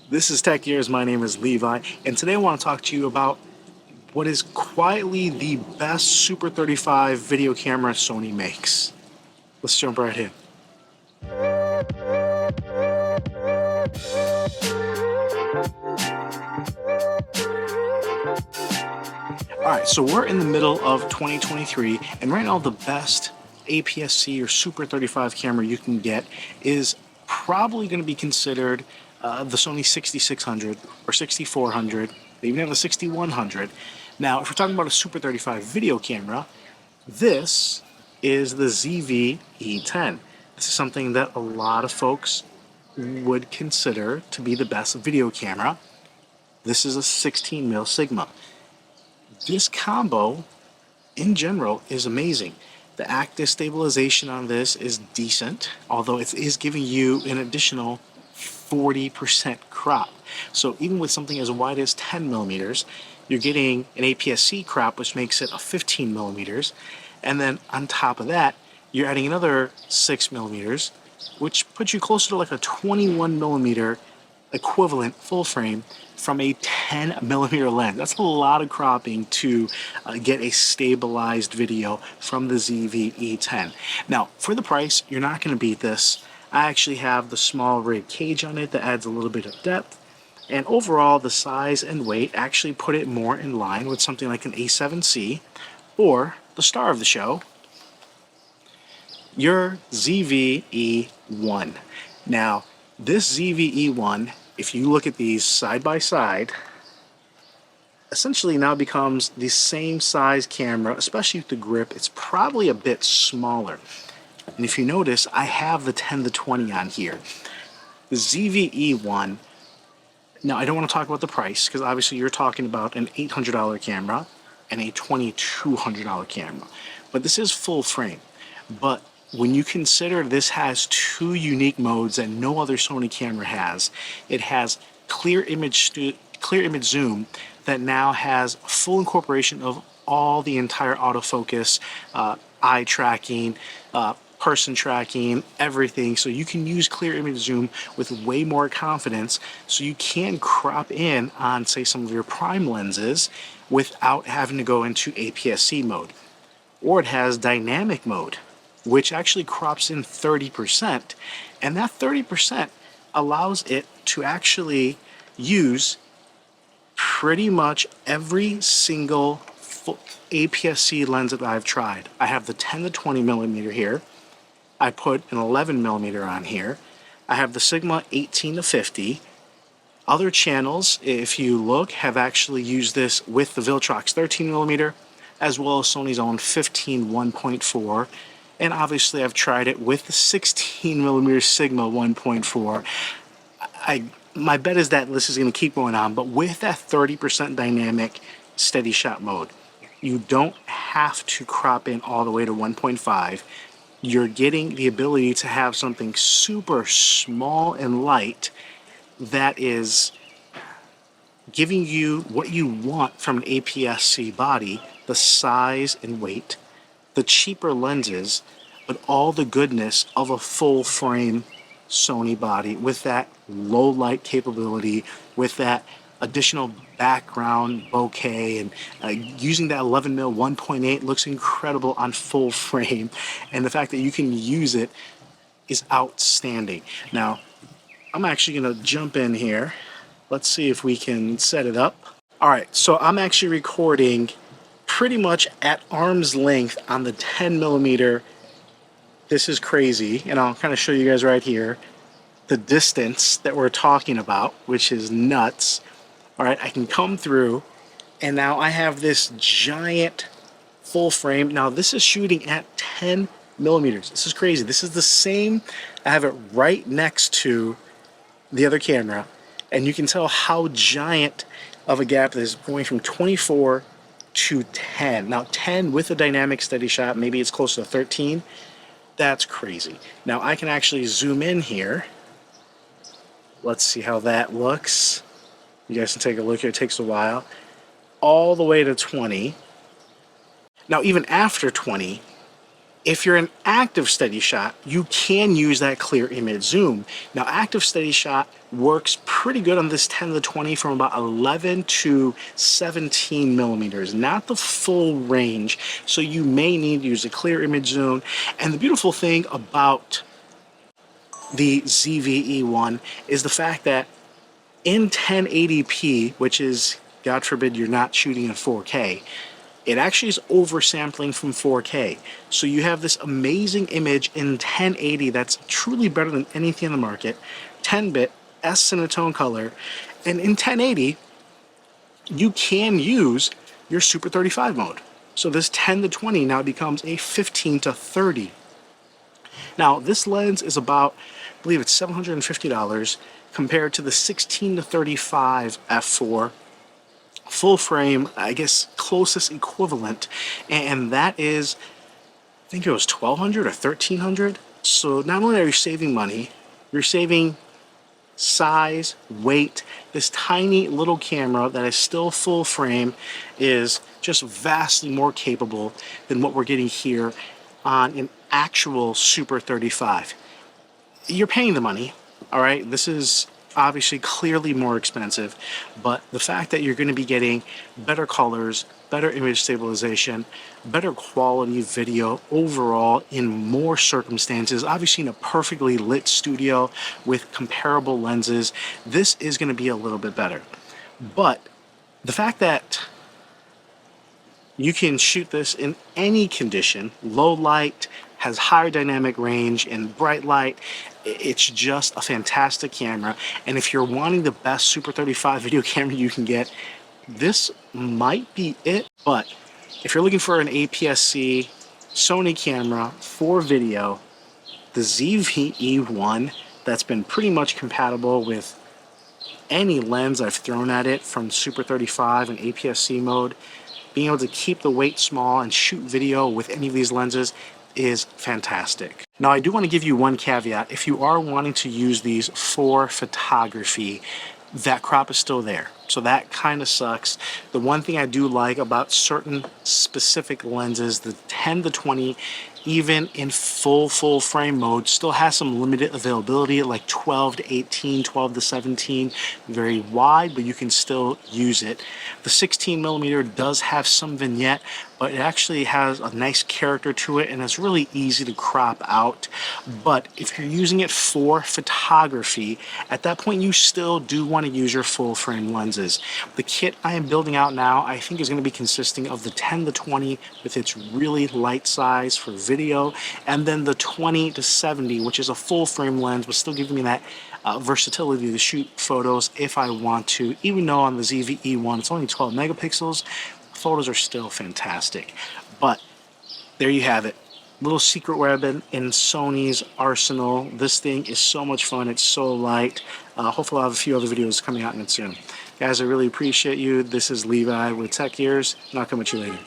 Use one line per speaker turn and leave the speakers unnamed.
This is Tech Years. My name is Levi, and today I want to talk to you about what is quietly the best Super 35 video camera Sony makes. Let's jump right in. Alright, so we're in the middle of 2023, and right now the best APS-C or Super 35 camera you can get is probably going to be considered the Sony 6600 or 6400. They even have the 6100. Now, if we're talking about a Super 35 video camera, this is the ZV-E1. This is something that a lot of folks would consider to be the best video camera. This is a 16mm Sigma. This combo, in general, is amazing. The active stabilization on this is decent, although it is giving you an additional 40% crop. So even with something as wide as 10 millimeters, you're getting an APS-C crop, which makes it a 15 millimeters. And then on top of that, you're adding another 6 millimeters, which puts you closer to like a 21 millimeter equivalent full frame from a 10 millimeter lens. That's a lot of cropping to get a stabilized video from the ZV-E1. Now, for the price, you're not going to beat this. I actually have the small rig cage on it that adds a little bit of depth. And overall, the size and weight actually put it more in line with something like an A7C or the star of the show, your ZV-E1. Now, this ZV-E1, if you look at these side by side, essentially now becomes the same size camera, especially with the grip. It's probably a bit smaller. And if you notice, I have the 10-20 on here. The ZV-E1, now I don't want to talk about the price because obviously you're talking about an $800 camera and a $2,200 camera. But this is full frame. But when you consider this has two unique modes that no other Sony camera has, it has clear image zoom that now has full incorporation of all the entire autofocus, eye tracking, person tracking, everything. So you can use clear image zoom with way more confidence. So you can crop in on, say, some of your prime lenses without having to go into APS-C mode. Or it has dynamic mode, which actually crops in 30%, and that 30% allows it to actually use pretty much every single APS-C lens that I've tried. I have the 10-20 millimeter here. I put an 11 millimeter on here. I have the Sigma 18-50. Other channels, if you look, have actually used this with the Viltrox 13 millimeter, as well as Sony's own 15 1.4. And obviously I've tried it with the 16mm Sigma 1.4. My bet is that this is going to keep going on, but with that 30% dynamic steady shot mode, you don't have to crop in all the way to 1.5. You're getting the ability to have something super small and light that is giving you what you want from an APS-C body, the size and weight, the cheaper lenses, but all the goodness of a full frame Sony body with that low light capability, with that additional background bokeh, and using that 11mm 1.8 looks incredible on full frame, and the fact that you can use it is outstanding. Now, I'm actually going to jump in here. Let's see if we can set it up. All right, so I'm actually recording pretty much at arm's length on the 10 millimeter. This is crazy, and I'll kind of show you guys right here the distance that we're talking about, which is nuts. All right, I can come through, and now I have this giant full frame. Now this is shooting at 10 millimeters. This is crazy. This is the same. I have it right next to the other camera, and you can tell how giant of a gap this is, going from 24 to 10. Now 10 with a dynamic steady shot, maybe it's close to 13. That's crazy. Now I can actually zoom in here. Let's see how that looks. You guys can take a look here. It takes a while. All the way to 20. Now even after 20, If you're an active steady shot, you can use that clear image zoom. Now, active steady shot works pretty good on this 10 to 20 from about 11 to 17 millimeters, not the full range. So you may need to use a clear image zoom. And the beautiful thing about the ZV-E1 is the fact that in 1080p, which is, God forbid, you're not shooting in 4K, it actually is oversampling from 4K. So you have this amazing image in 1080 that's truly better than anything on the market, 10-bit, S-Cinetone color, and in 1080, you can use your Super 35 mode. So this 10 to 20 now becomes a 15 to 30. Now, this lens is about, I believe it's $750 compared to the 16 to 35 f4 full frame, I guess closest equivalent, and that is, I think it was $1,200 or $1,300. So not only are you saving money, you're saving size, weight. This tiny little camera that is still full frame is just vastly more capable than what we're getting here on an actual Super 35. You're paying the money, all right? This is obviously clearly more expensive, but the fact that you're going to be getting better colors, better image stabilization, better quality video overall in more circumstances, obviously in a perfectly lit studio with comparable lenses, this is going to be a little bit better. But the fact that you can shoot this in any condition, low light, has higher dynamic range, and bright light, it's just a fantastic camera. And if you're wanting the best Super 35 video camera you can get, this might be it. But if you're looking for an APS-C Sony camera for video, the ZV-E1 that's been pretty much compatible with any lens I've thrown at it from Super 35 and APS-C mode, being able to keep the weight small and shoot video with any of these lenses is fantastic. Now, I do want to give you one caveat. If you are wanting to use these for photography, that crop is still there. So that kind of sucks. The one thing I do like about certain specific lenses, the 10 to 20, even in full frame mode, still has some limited availability, like 12 to 18, 12 to 17, very wide, but you can still use it. The 16 millimeter does have some vignette, but it actually has a nice character to it, and it's really easy to crop out. But if you're using it for photography, at that point you still do want to use your full frame lenses. The kit I am building out now, I think, is going to be consisting of the 10 to 20 with its really light size for video, and then the 20 to 70, which is a full frame lens, but still giving me that versatility to shoot photos if I want to. Even though on the ZV-E1 it's only 12 megapixels, photos are still fantastic. But there you have it. Little secret weapon in Sony's arsenal. This thing is so much fun. It's so light. Hopefully I'll have a few other videos coming out in it soon. Guys, I really appreciate you. This is Levi with Tech Ears, and I'll come at you later.